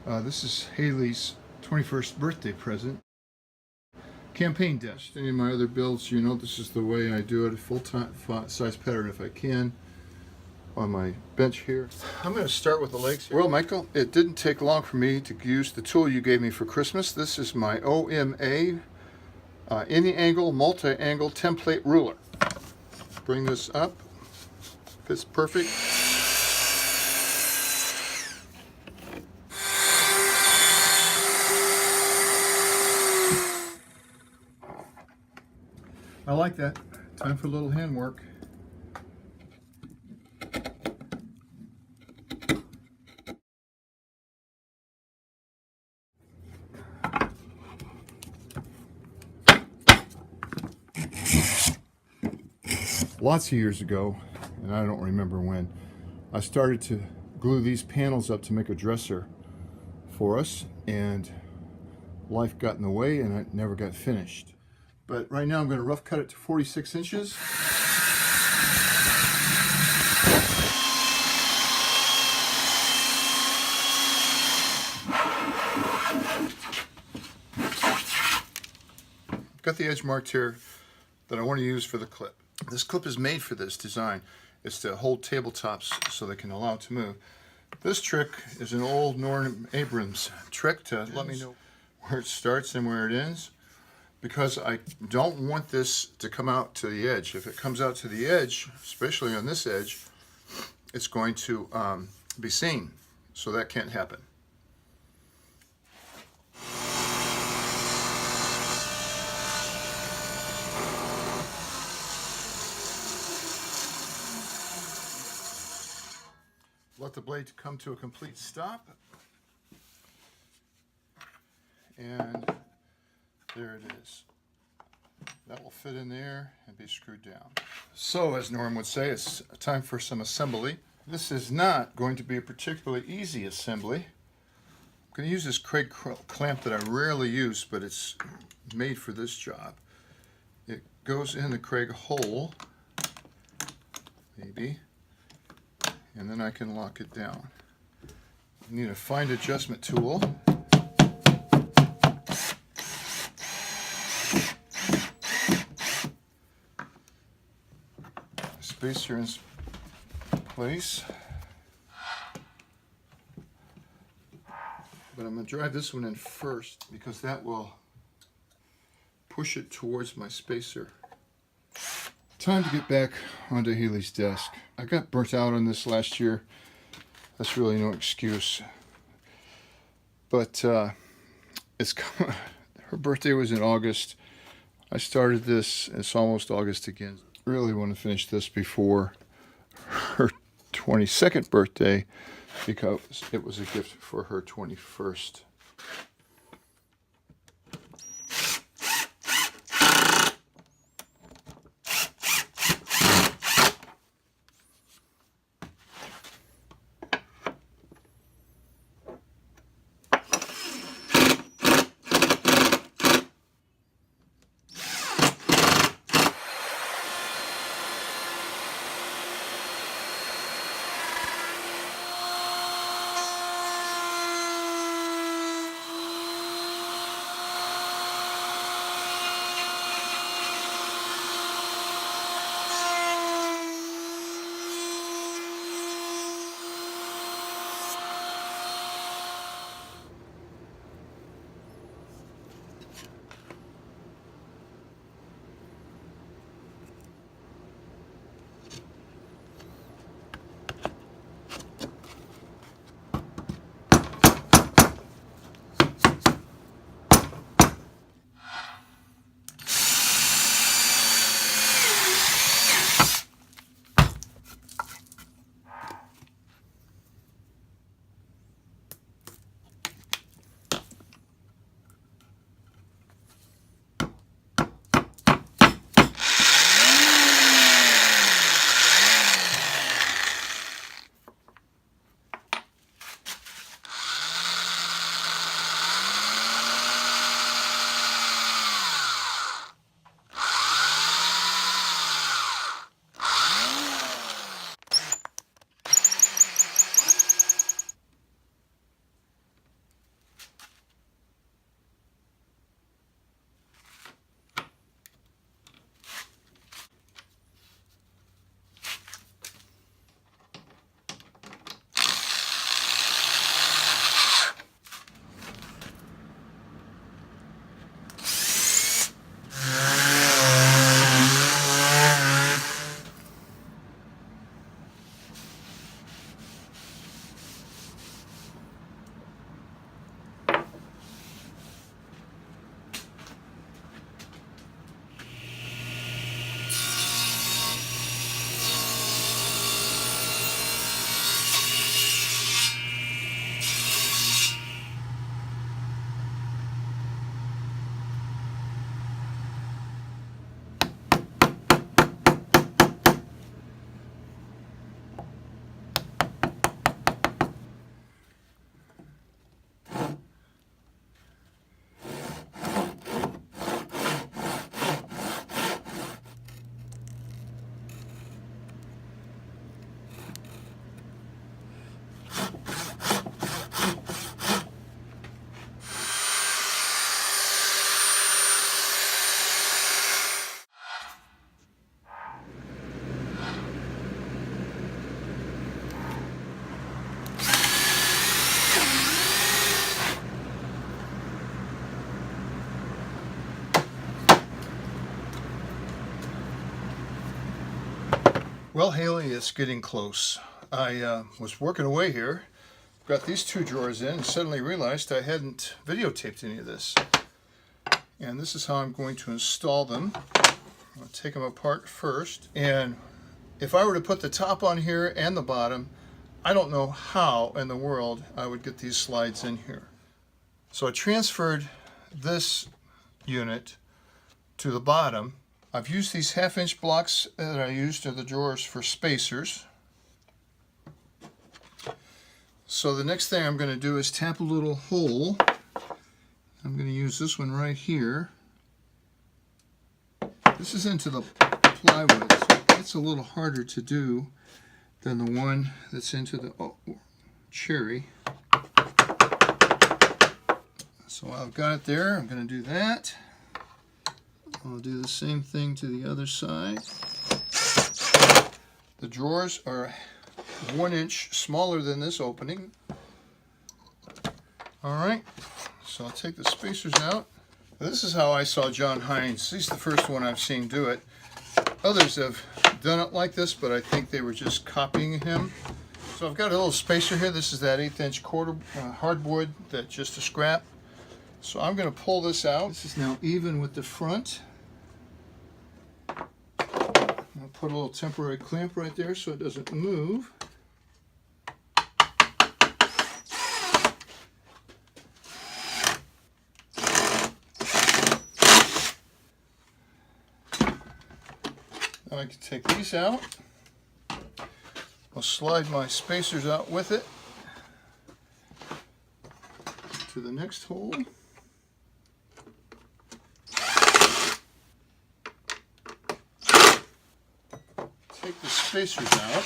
This is Haley's 21st birthday present. Campaign desk. Any of my other builds, you know, this is the way I do it, a full-time size pattern if I can, on my bench here. I'm going to start with the legs here. Well, Michael, it didn't take long for me to use the tool you gave me for Christmas. This is my OMA any angle, multi-angle template ruler. Bring this up. Fits perfect. I like that. Time for a little handwork. Lots of years ago, and I don't remember when, I started to glue these panels up to make a dresser for us, and life got in the way and it never got finished. But right now I'm going to rough cut it to 46 inches. Got the edge marked here that I want to use for the clip. This clip is made for this design. It's to hold tabletops so they can allow it to move. This trick is an old Norm Abrams trick to let me know where it starts and where it ends, because I don't want this to come out to the edge. If it comes out to the edge, especially on this edge, it's going to be seen, so that can't happen. Let the blade come to a complete stop, and there it is. That will fit in there and be screwed down. So, as Norm would say, it's time for some assembly. This is not going to be a particularly easy assembly. I'm going to use this Craig clamp that I rarely use, but it's made for this job. It goes in the Craig hole, maybe, and then I can lock it down. You need a fine adjustment tool. Spacer in place. But I'm going to drive this one in first because that will push it towards my spacer. Time to get back onto Haley's desk. I got burnt out on this last year. That's really no excuse. But it's her birthday was in August. I started this. It's almost August again. Really want to finish this before her 22nd birthday because it was a gift for her 21st. Well, Haley, it's getting close. I was working away here, got these two drawers in, and suddenly realized I hadn't videotaped any of this. And this is how I'm going to install them. I'll take them apart first. And if I were to put the top on here and the bottom, I don't know how in the world I would get these slides in here. So I transferred this unit to the bottom. I've used these 1/2-inch blocks that I used in the drawers for spacers. So the next thing I'm going to do is tap a little hole. I'm going to use this one right here. This is into the plywood, so it's a little harder to do than the one that's into the cherry. So I've got it there. I'm going to do that. I'll do the same thing to the other side. The drawers are 1 inch smaller than this opening. Alright, so I'll take the spacers out. This is how I saw John Hines. He's the first one I've seen do it. Others have done it like this, but I think they were just copying him. So I've got a little spacer here. This is that 1/8-inch hardboard that's just a scrap. So I'm going to pull this out. This is now even with the front. I'll put a little temporary clamp right there so it doesn't move. Now I can take these out. I'll slide my spacers out with it to the next hole. Take the spacers out.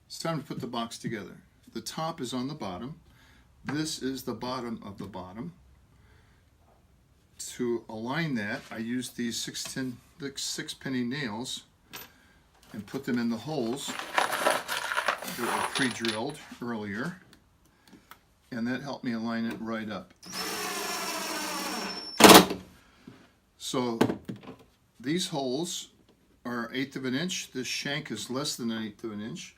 It's time to put the box together. The top is on the bottom. This is the bottom of the bottom. To align that, I used these 6-penny nails and put them in the holes that were pre-drilled earlier, and that helped me align it right up. So these holes are 1/8 of an inch. This shank is less than 1/8 of an inch.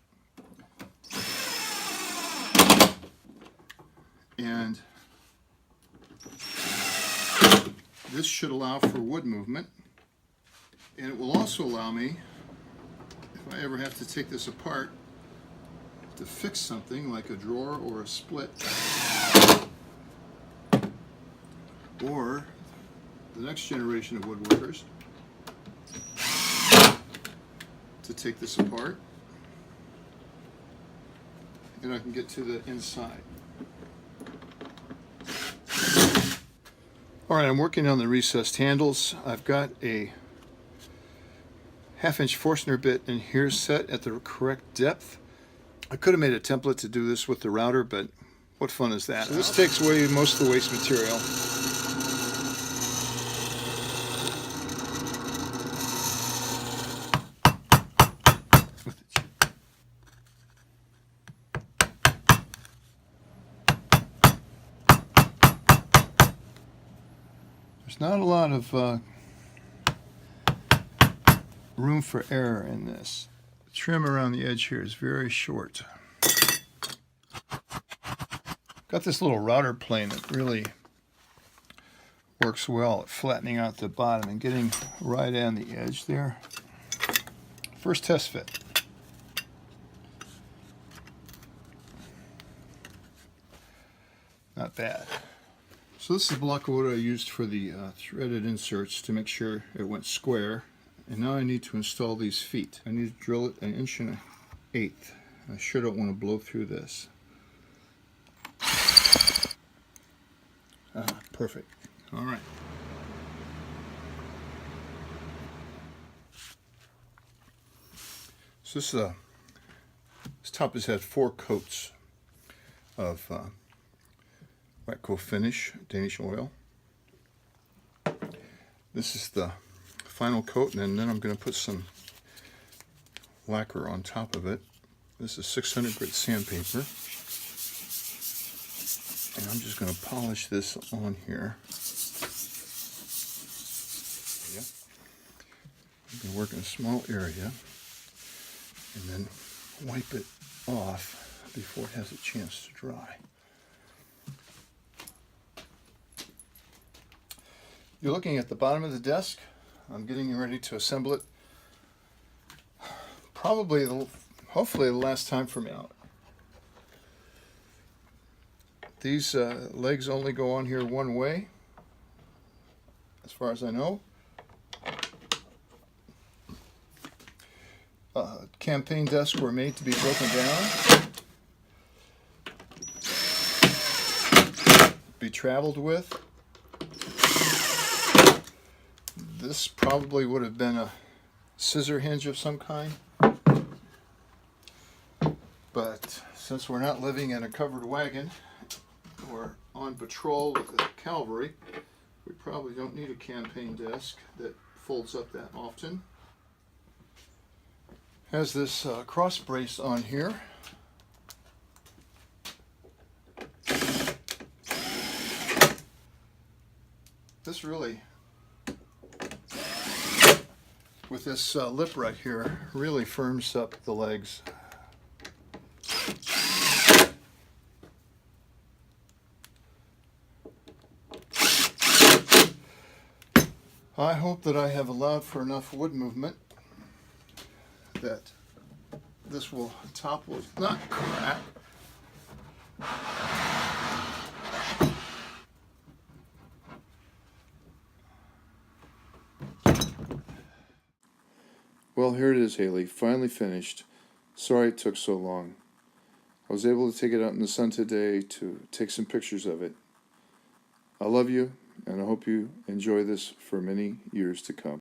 And this should allow for wood movement. And it will also allow me, if I ever have to take this apart, to fix something like a drawer or a split. Or the next generation of woodworkers to take this apart, and I can get to the inside. Alright, I'm working on the recessed handles. I've got a 1/2-inch Forstner bit in here set at the correct depth. I could have made a template to do this with the router, but what fun is that? So this takes away most of the waste material. There's not a lot of room for error in this. The trim around the edge here is very short. Got this little router plane that really works well at flattening out the bottom and getting right on the edge there. First test fit. Not bad. So this is the block of wood I used for the threaded inserts to make sure it went square. And now I need to install these feet. I need to drill it 1 1/8 inches. I sure don't want to blow through this. Perfect. All right. So this top has had 4 coats of wet coat finish, Danish oil. This is the final coat, and then I'm going to put some lacquer on top of it. This is 600 grit sandpaper, and I'm just going to polish this on here. I'm going to work in a small area and then wipe it off before it has a chance to dry. You're looking at the bottom of the desk. I'm getting ready to assemble it. Hopefully the last time for me out. These legs only go on here one way, as far as I know. Campaign desks were made to be broken down, be traveled with. This probably would have been a scissor hinge of some kind, but since we're not living in a covered wagon or on patrol with the cavalry, we probably don't need a campaign desk that folds up that often. Has this cross brace on here. This really, with this lip right here, really firms up the legs. I hope that I have allowed for enough wood movement that this top will not crack. Well, here it is, Haley, finally finished. Sorry it took so long. I was able to take it out in the sun today to take some pictures of it. I love you, and I hope you enjoy this for many years to come.